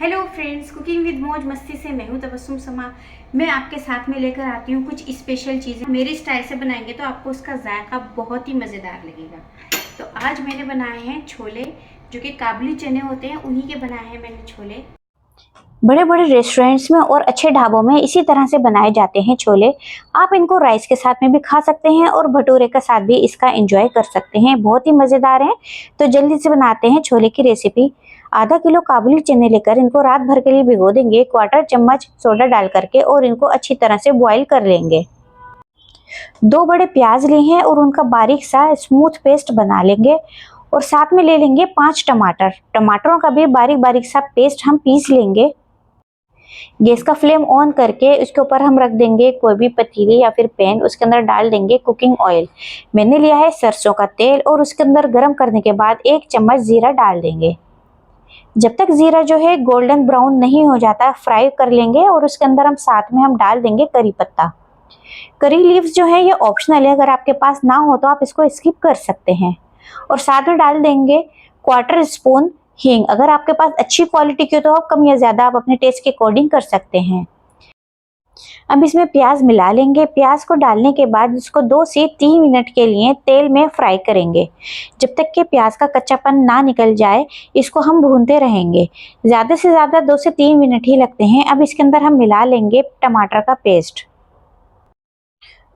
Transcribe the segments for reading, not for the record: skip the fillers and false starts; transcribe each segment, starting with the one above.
Hello friends, cooking with मौज मस्ती से मैं हूं तबस्सुम समा। मैं आपके साथ में लेकर आती हूं कुछ स्पेशल चीज़ें। मेरे स्टाइल से बनाएंगे तो आपको उसका जायका बहुत ही मज़ेदार लगेगा। तो आज मैंने बनाए हैं छोले, जो कि काबुली चने होते हैं, उन्हीं के बनाए हैं मैंने छोले। बड़े बड़े रेस्टोरेंट्स में और अच्छे ढाबों में इसी तरह से बनाए जाते हैं छोले। आप इनको राइस के साथ में भी खा सकते हैं और भटूरे के साथ भी इसका एंजॉय कर सकते हैं। बहुत ही मज़ेदार है। तो जल्दी से बनाते हैं छोले की रेसिपी। आधा किलो काबुली चने लेकर इनको रात भर के लिए भिगो देंगे, क्वार्टर चम्मच सोडा डाल करके, और इनको अच्छी तरह से बॉईल कर लेंगे। 2 बड़े प्याज लिए हैं और उनका बारीक सा स्मूथ पेस्ट बना लेंगे। और साथ में ले लेंगे 5 टमाटर। टमाटरों का भी बारीक बारीक सा पेस्ट हम पीस लेंगे। गैस का फ्लेम ऑन करके उसके ऊपर हम रख देंगे कोई भी पतीली या फिर पैन। उसके अंदर डाल देंगे कुकिंग ऑयल। मैंने लिया है सरसों का तेल, और उसके अंदर गर्म करने के बाद 1 चम्मच जीरा डाल देंगे। जब तक जीरा जो है गोल्डन ब्राउन नहीं हो जाता फ्राई कर लेंगे। और उसके अंदर साथ में हम डाल देंगे करी पत्ता। करी लीव्स जो है ये ऑप्शनल है, अगर आपके पास ना हो तो आप इसको स्किप कर सकते हैं। और साथ में डाल देंगे क्वार्टर स्पून हींग। अगर आपके पास अच्छी क्वालिटी की हो तो आप कम या ज्यादा आप अपने टेस्ट के अकॉर्डिंग कर सकते हैं। अब इसमें प्याज मिला लेंगे। प्याज को डालने के बाद इसको 2 से 3 मिनट के लिए तेल में फ्राई करेंगे, जब तक कि प्याज का कच्चापन ना निकल जाए। इसको हम भूनते रहेंगे। ज़्यादा से ज़्यादा 2 से 3 मिनट ही लगते हैं। अब इसके अंदर हम मिला लेंगे टमाटर का पेस्ट।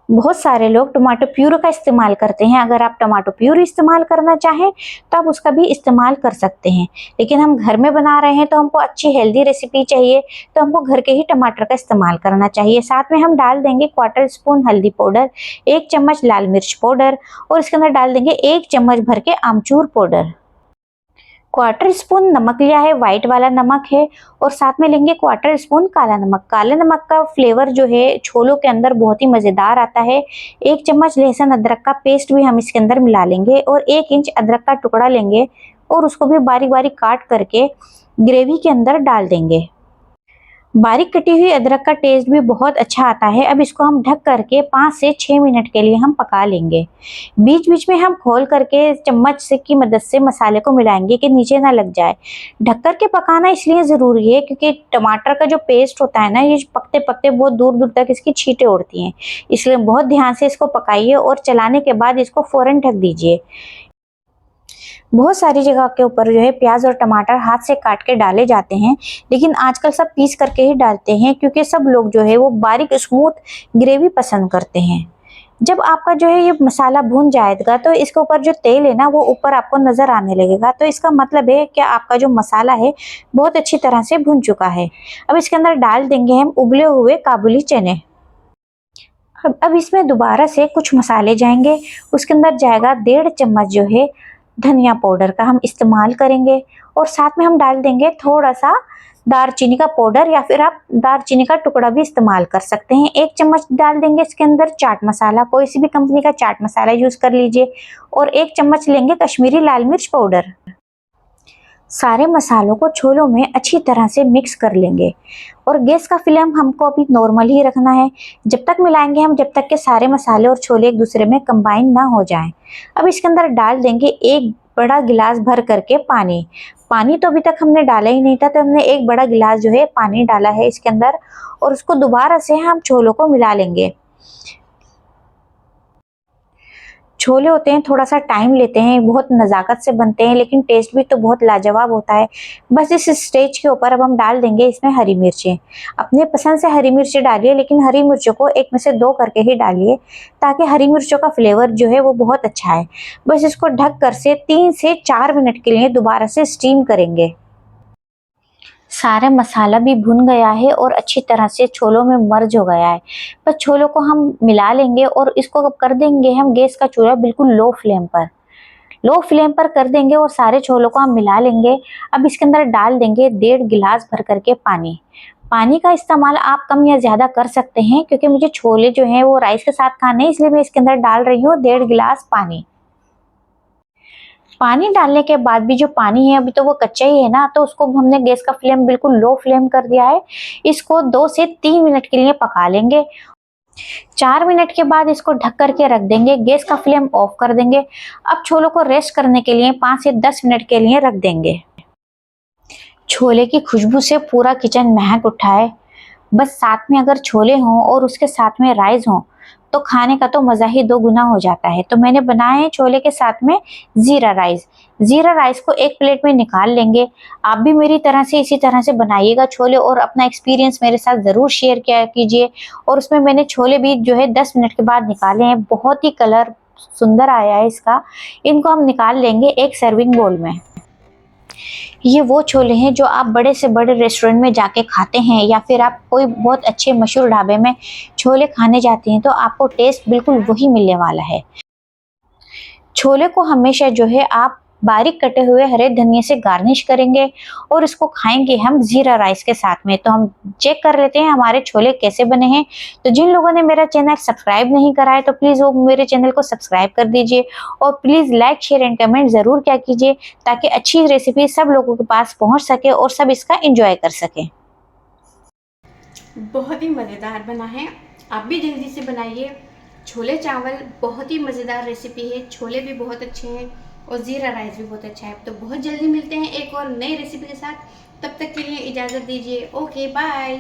बहुत सारे लोग टमाटो प्यूरी का इस्तेमाल करते हैं। अगर आप टमाटो प्यूरी इस्तेमाल करना चाहें तो आप उसका भी इस्तेमाल कर सकते हैं, लेकिन हम घर में बना रहे हैं तो हमको अच्छी हेल्दी रेसिपी चाहिए, तो हमको घर के ही टमाटर का इस्तेमाल करना चाहिए। साथ में हम डाल देंगे क्वार्टर स्पून हल्दी पाउडर, 1 चम्मच लाल मिर्च पाउडर, और इसके अंदर डाल देंगे 1 चम्मच भर के आमचूर पाउडर। क्वार्टर स्पून नमक लिया है, व्हाइट वाला नमक है। और साथ में लेंगे क्वार्टर स्पून काला नमक। काले नमक का फ्लेवर जो है छोलों के अंदर बहुत ही मजेदार आता है। 1 चम्मच लहसुन अदरक का पेस्ट भी हम इसके अंदर मिला लेंगे, और 1 इंच अदरक का टुकड़ा लेंगे और उसको भी बारीक बारीक काट करके ग्रेवी के अंदर डाल देंगे। बारीक कटी हुई अदरक का टेस्ट भी बहुत अच्छा आता है। अब इसको हम ढक करके 5 से 6 मिनट के लिए हम पका लेंगे। बीच बीच में हम खोल करके चम्मच से की मदद से मसाले को मिलाएंगे कि नीचे ना लग जाए। ढक करके पकाना इसलिए ज़रूरी है क्योंकि टमाटर का जो पेस्ट होता है ना, ये पकते पकते बहुत दूर दूर तक इसकी छींटें उड़ती हैं। इसलिए बहुत ध्यान से इसको पकाइए और चलाने के बाद इसको फ़ौरन ढक दीजिए। बहुत सारी जगह के ऊपर जो है प्याज और टमाटर हाथ से काट के डाले जाते हैं, लेकिन आजकल सब पीस करके ही डालते हैं, क्योंकि सब लोग जो है वो बारीक स्मूथ ग्रेवी पसंद करते हैं। जब आपका जो है ये मसाला भून जाएगा तो इसके ऊपर जो तेल है ना वो ऊपर आपको नजर आने लगेगा, तो इसका मतलब है कि आपका जो मसाला है बहुत अच्छी तरह से भुन चुका है। अब इसके अंदर डाल देंगे हम उबले हुए काबुली चने। अब इसमें दोबारा से कुछ मसाले जाएंगे। उसके अंदर जाएगा 1.5 चम्मच जो है धनिया पाउडर का हम इस्तेमाल करेंगे, और साथ में हम डाल देंगे थोड़ा सा दालचीनी का पाउडर, या फिर आप दालचीनी का टुकड़ा भी इस्तेमाल कर सकते हैं। 1 चम्मच डाल देंगे इसके अंदर चाट मसाला, कोई सी भी कंपनी का चाट मसाला यूज कर लीजिए, और 1 चम्मच लेंगे कश्मीरी लाल मिर्च पाउडर। सारे मसालों को छोलों में अच्छी तरह से मिक्स कर लेंगे, और गैस का फ्लेम हमको अभी नॉर्मल ही रखना है। जब तक मिलाएंगे हम, जब तक के सारे मसाले और छोले एक दूसरे में कंबाइन ना हो जाएं। अब इसके अंदर डाल देंगे 1 बड़ा गिलास भर करके पानी। पानी तो अभी तक हमने डाला ही नहीं था, तो हमने 1 बड़ा गिलास जो है पानी डाला है इसके अंदर, और उसको दोबारा से हम छोलों को मिला लेंगे। छोले होते हैं थोड़ा सा टाइम लेते हैं, बहुत नज़ाकत से बनते हैं, लेकिन टेस्ट भी तो बहुत लाजवाब होता है। बस इस स्टेज के ऊपर अब हम डाल देंगे इसमें हरी मिर्चें। अपने पसंद से हरी मिर्चें डालिए, लेकिन हरी मिर्चों को 1 में से 2 करके ही डालिए, ताकि हरी मिर्चों का फ्लेवर जो है वो बहुत अच्छा है। बस इसको ढक कर से 3 से 4 मिनट के लिए दोबारा से स्टीम करेंगे। सारा मसाला भी भुन गया है और अच्छी तरह से छोलों में मर्ज हो गया है। बस छोलों को हम मिला लेंगे, और इसको कर देंगे हम गैस का चूल्हा बिल्कुल लो फ्लेम पर। लो फ्लेम पर कर देंगे और सारे छोलों को हम मिला लेंगे। अब इसके अंदर डाल देंगे 1.5 गिलास भर करके पानी। पानी का इस्तेमाल आप कम या ज़्यादा कर सकते हैं, क्योंकि मुझे छोले जो हैं वो राइस के साथ खाने हैं, इसलिए मैं इसके अंदर डाल रही हूँ 1.5 गिलास पानी। पानी डालने के बाद भी जो पानी है अभी तो वो कच्चा ही है ना, तो उसको हमने गैस का फ्लेम बिल्कुल लो फ्लेम कर दिया है। इसको 2 से 3 मिनट के लिए पका लेंगे। 4 मिनट के बाद इसको ढक करके रख देंगे, गैस का फ्लेम ऑफ कर देंगे। अब छोलों को रेस्ट करने के लिए 5 से 10 मिनट के लिए रख देंगे। छोले की खुशबू से पूरा किचन महक उठा है। बस साथ में अगर छोले हों और उसके साथ में राइस हो तो खाने का तो मज़ा ही दो गुना हो जाता है। तो मैंने बनाए हैं छोले के साथ में ज़ीरा राइस। ज़ीरा राइस को एक प्लेट में निकाल लेंगे। आप भी मेरी तरह से इसी तरह से बनाइएगा छोले और अपना एक्सपीरियंस मेरे साथ ज़रूर शेयर किया कीजिए। और उसमें मैंने छोले भी जो है 10 मिनट के बाद निकाले हैं। बहुत ही कलर सुंदर आया है इसका। इनको हम निकाल लेंगे एक सर्विंग बोल में। ये वो छोले हैं जो आप बड़े से बड़े रेस्टोरेंट में जाके खाते हैं या फिर आप कोई बहुत अच्छे मशहूर ढाबे में छोले खाने जाते हैं तो आपको टेस्ट बिल्कुल वही मिलने वाला है। छोले को हमेशा जो है आप बारीक कटे हुए हरे धनिया से गार्निश करेंगे और इसको खाएंगे हम जीरा राइस के साथ में। तो हम चेक कर लेते हैं हमारे छोले कैसे बने हैं। तो जिन लोगों ने मेरा चैनल सब्सक्राइब नहीं करा है तो प्लीज़ वो मेरे चैनल को सब्सक्राइब कर दीजिए और please like share and comment ज़रूर क्या कीजिए ताकि अच्छी रेसिपी सब लोगों के पास पहुँच सके और सब इसका इंजॉय कर सकें। बहुत ही मज़ेदार बना है, आप भी जल्दी से बनाइए। छोले चावल बहुत ही मज़ेदार रेसिपी है, छोले भी बहुत अच्छे हैं और ज़ीरा राइस भी बहुत अच्छा है। तो बहुत जल्दी मिलते हैं एक और नई रेसिपी के साथ, तब तक के लिए इजाज़त दीजिए। Okay bye.